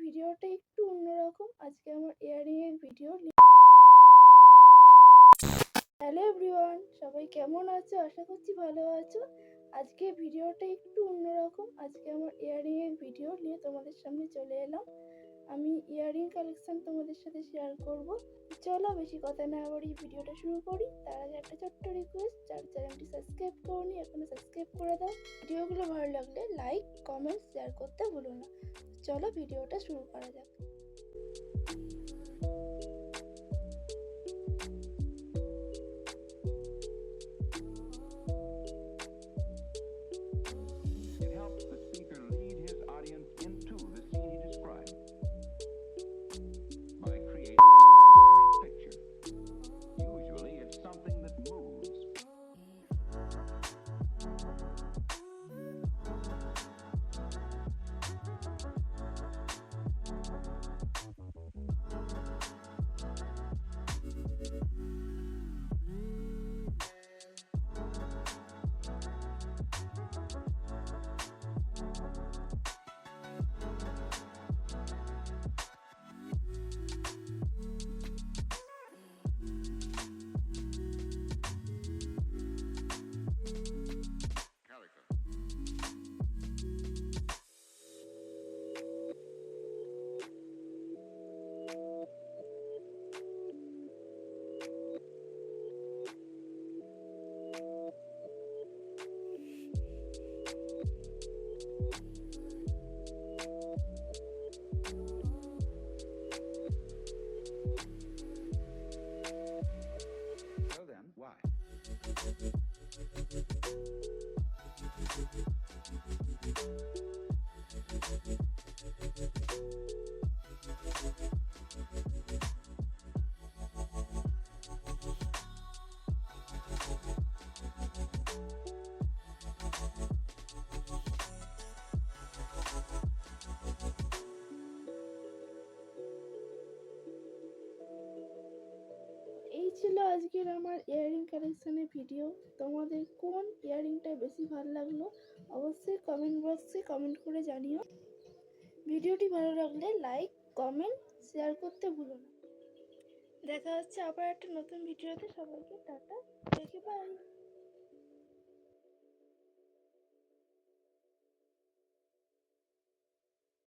ভিডিওটা একটু অন্যরকম। আজকে আমার ইয়ারিং এর ভিডিও। হ্যালো এভরিওয়ান, সবাই কেমন আছো? আশা করছি ভালো আছো। আজকে ভিডিওটা একটু অন্যরকম। আজকে আমার ইয়ারিং এর ভিডিও নিয়ে তোমাদের সামনে চলে এলাম। আমি ইয়ারিং কালেকশন তোমাদের সাথে শেয়ার করব। চলো বেশি কথা না বাড়িয়ে ভিডিওটা শুরু করি। তার আগে একটা ছোট্ট রিকোয়েস্ট, যারা চ্যানেলটি সাবস্ক্রাইব করোনি এখনো সাবস্ক্রাইব করে দাও। ভিডিওগুলো ভালো লাগলে লাইক, কমেন্ট, শেয়ার করতে ভুলো না। চলো ভিডিওটা শুরু করা যাক। It helps the speaker lead his audience into the scene he describes by creating an imaginary picture. Usually, it's something that moves. So then, why? এই ছিল আজকের আমার ইয়ারিং কালেকশনের ভিডিও। তোমাদের কোন ইয়ারিংটা বেশি ভালো লাগলো অবশ্যই কমেন্ট বক্সে কমেন্ট করে জানিও। ভিডিওটি ভালো লাগলে লাইক, কমেন্ট, শেয়ার করতে ভুলো না। দেখা হচ্ছে আবার একটা নতুন ভিডিওতে। সবাইকে টাটা, বাই বাই।